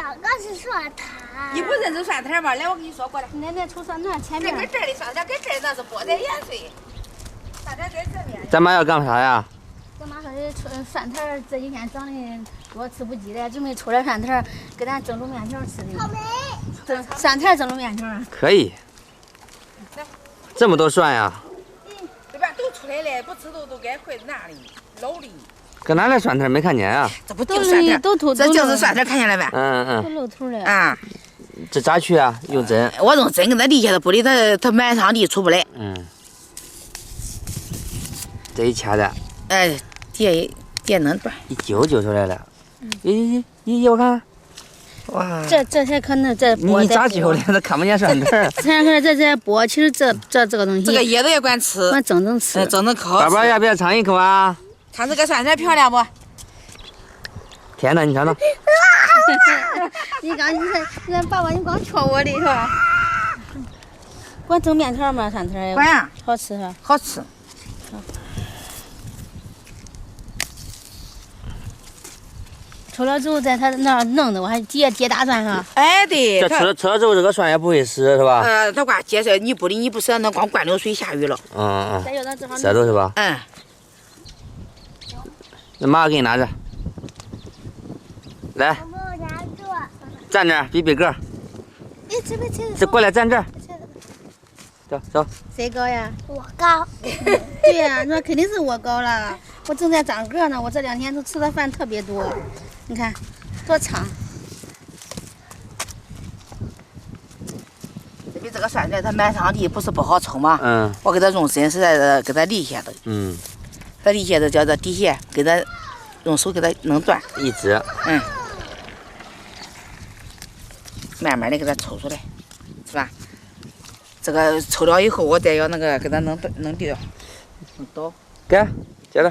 哪个是蒜苔？你不认识蒜苔吗？来，我跟你说，过来。奶奶抽蒜苔前面。这跟这儿的蒜苔跟这儿那是菠菜盐水，蒜苔在这面。咱妈要干啥呀？咱妈说的蒜苔这几天长得多吃不济的，准备抽点蒜苔给咱蒸煮面条吃的。草莓。蒜苔蒸煮面条。可以。这么多蒜呀？这边都出来了，不吃都该快哪里老里。搁哪来蒜苔？没看见啊？这不就是蒜苔？都这就是蒜苔，看见了没？都露头了。啊。这咋去啊？用针？我用针给它立下的，不理它满上地出不来。这一掐的。也能断。一揪就出来了。咦，我看。哇。这些可能这你咋揪的？都看不见蒜苔。这剥，其实这个东西。这个叶子也管吃。管蒸吃。蒸烤。宝宝要不要尝一口啊？看这个蒜苔漂亮不？天哪，你尝尝。你爸爸，你光戳我的是吧？管蒸面条吗？蒜苔。管呀。好吃是吧？好吃。抽了之后在他那儿弄的，我还底下结大蒜哈。哎，对。这抽了之后，这个蒜也不会湿是吧？它光结实，你不舍那光灌流水下雨了。这都是吧？那妈给你拿着。来。站这儿，比个。哎，这过来站这儿。走。谁高呀？我高。对呀，那肯定是我高了。我正在长个呢，我这2天都吃的饭特别多，你看多长。这比这个蒜苔它满上地不是不好抽吗？我给它用针是在给它立下的。它立下的叫这底下给它用手给它弄断。一指。慢慢的给它抽出来，是吧？这个抽了以后，我再要那个给它弄掉，刀。给，接着。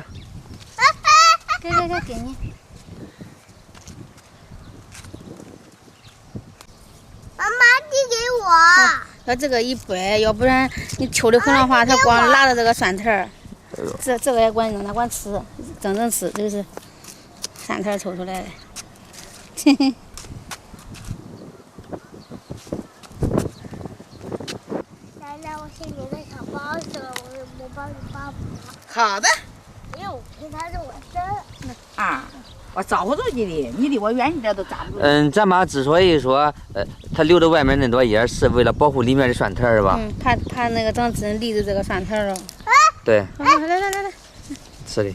给你。妈妈，递给我。要这个一掰，要不然你抽的很的话，它光拉着这个蒜苔。这个也管弄，它管吃，蒸吃，这是蒜苔抽出来的。嘿嘿。奶奶，我先给个小包子了，我帮你包。好的。哎呦，给他让我伸。我招呼着你的，你离我远一点都扎不住。咱妈之所以说，它留着外面那朵叶，是为了保护里面的蒜苔是吧？怕那个长针立着这个蒜苔了。对。来。是的。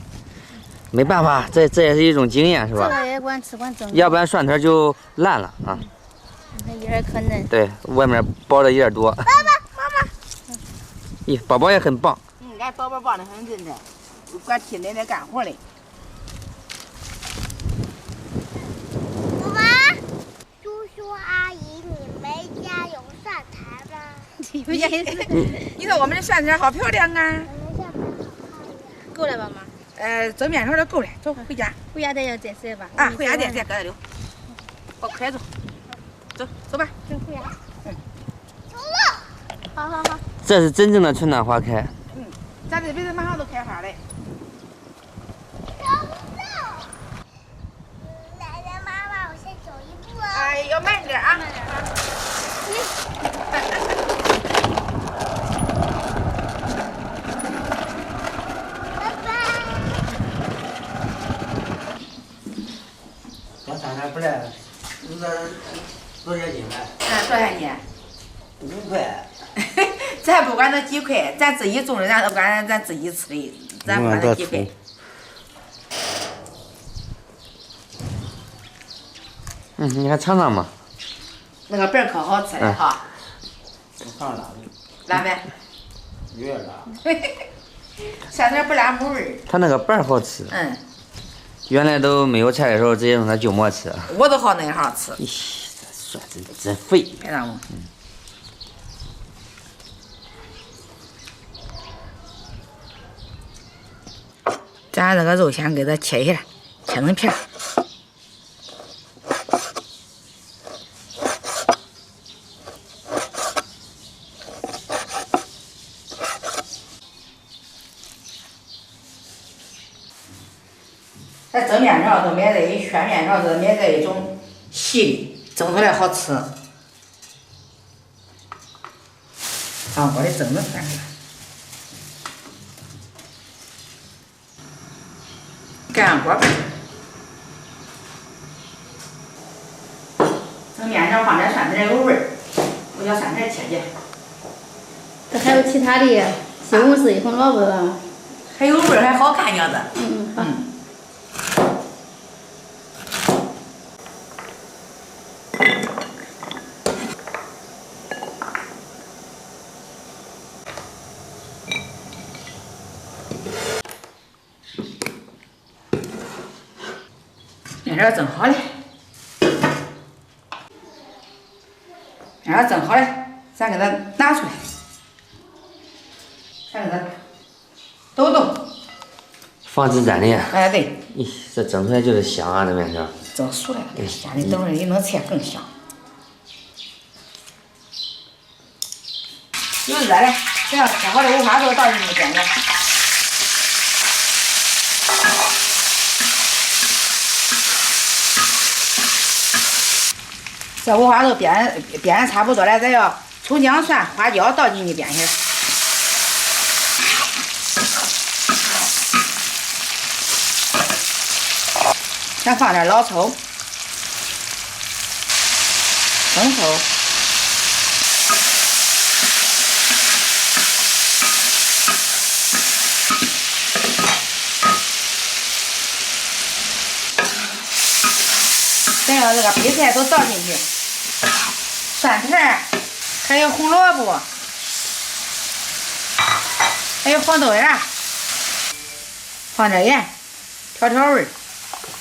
没办法，这也是一种经验是吧？这个也管吃管蒸。要不然蒜苔就烂了啊。它叶可嫩。对，外面包的叶多。爸爸，妈妈。咦，宝宝也很棒。俺宝宝棒得很，真的，管替奶奶干活嘞。叔叔阿姨，你们家有蒜苔吗？你说我们的蒜苔好漂亮啊！够了吧妈？蒸面条的够了，走回家。回家再要再晒吧。回家再搁这留。我快走，走吧。走回家。走了。好。这是真正的春暖花开。咱这边马上都开花了。奶奶妈妈，我先走一步啊。要慢点啊。拜拜。这蒜苔不赖，你这多少斤买？多少钱？5块。咱不管那几块，咱自己种的，咱不管咱自己吃的，咱不管那几块。你还尝尝嘛。那个瓣可好吃了哈。我放辣的。辣没？有点辣。蒜苔不辣没味儿。它那个瓣好吃。原来都没有菜的时候，直接用它旧馍吃。我都好那样吃。咦，这蒜真肥。别让我。咱这个肉先给它切下来，切成片。咱蒸面条都买这一圈面条是买这一种细的，蒸出来好吃。上锅里蒸着涮去。盖上锅盖。蒸面条放点蒜苔有味儿，我叫蒜苔切切。这还有其他的西红柿、红萝卜吧？还有味儿，还好看样子。好。面条蒸好了，面条蒸好了，咱给它拿出来，咱给它抖抖。防止粘连。哎，对。咦，这蒸出来就是香啊，这面条。蒸熟了，家里等会儿一弄菜更香。有热的，这样切好的五花肉倒进去煸煸。这五花肉煸的差不多了，咱要葱姜蒜花椒倒进去煸下。先放点老抽、生抽、再把这个配菜都倒进去，蒜苔，还有红萝卜，还有黄豆芽，放点盐，调味儿。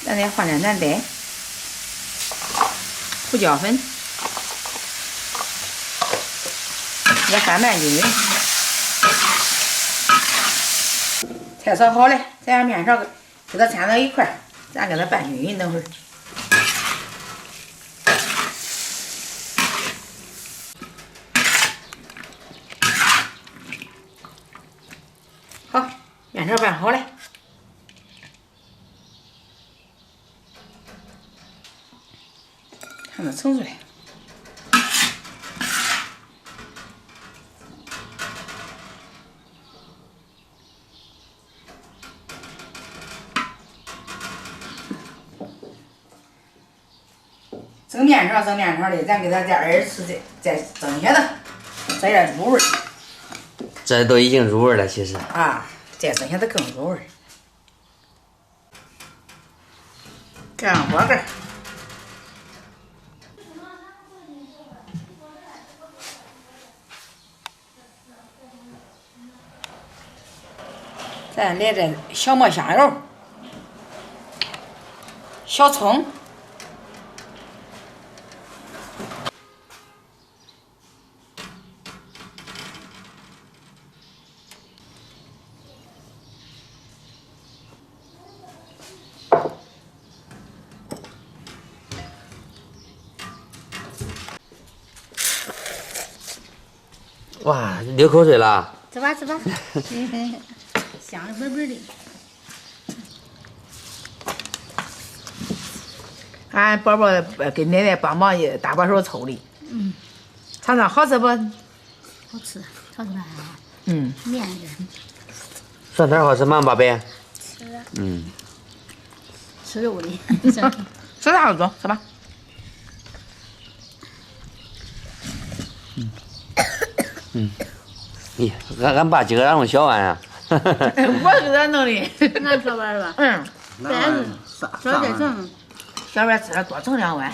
咱再放点南带、胡椒粉，给它翻拌均匀。菜炒好了，咱把面条给它掺到一块儿，咱给它拌均匀，等会儿。好，面条拌好了。看它盛出来，蒸面条的，咱给它再2次再蒸些的，再点入味儿。这都已经入味了，其实。啊，再蒸些的更入味儿。盖上锅盖。咱来点小磨香油、小葱、哇，流口水了。吃吧吃吧，香的倍倍的。俺宝宝给奶奶帮忙大把手抽的。尝尝好吃不？好吃，炒出来啊。面的。蒜苔好吃吗，宝贝？吃。吃肉的。吃啥都中，吃吧。咦，俺爸今个让用小碗啊。我给他弄的。俺小碗是吧？对，小点盛。小碗吃了多盛2碗。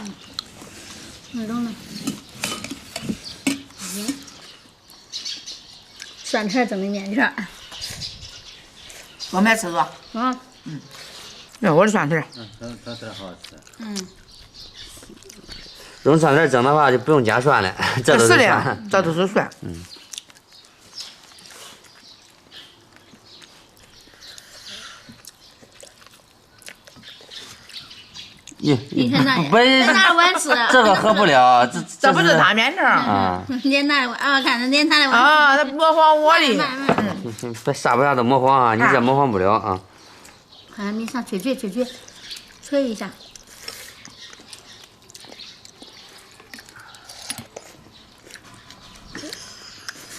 那种的。蒜苔蒸的面条。我没吃过。那我的蒜苔。蒜苔好吃。用蒜苔蒸的话就不用加蒜了，这都是蒜。这都是蒜。你先拿，不是拿碗吃。这个喝不了，这不是大面条啊。你拿碗啊，看你拿碗。啊，他模仿我的。别啥不啥都模仿啊，你这模仿不了啊。看你上吹一下。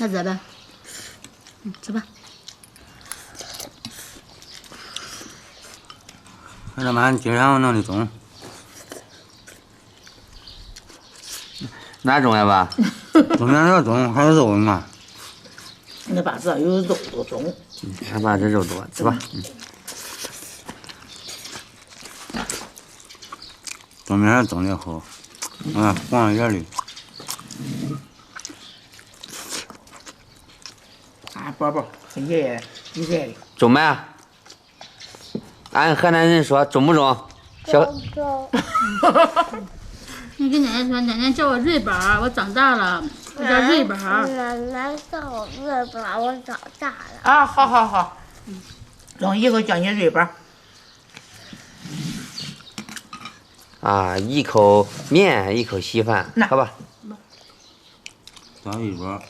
那热的，吃吧。那他妈今天我弄的中，哪种呀爸？中间这中还有肉嘛？那把这有肉多中。俺爸这肉多，吃吧。中间中的好，黄一点的。啊，宝宝，爷爷你在的。中没？俺河南人说中不中？小中。你跟奶奶说，奶奶叫我瑞宝，我长大了，我叫瑞宝。奶奶叫我瑞宝，我长大了。啊，好好好。中以后叫你瑞宝。啊，一口面一口稀饭，好吧。小一包。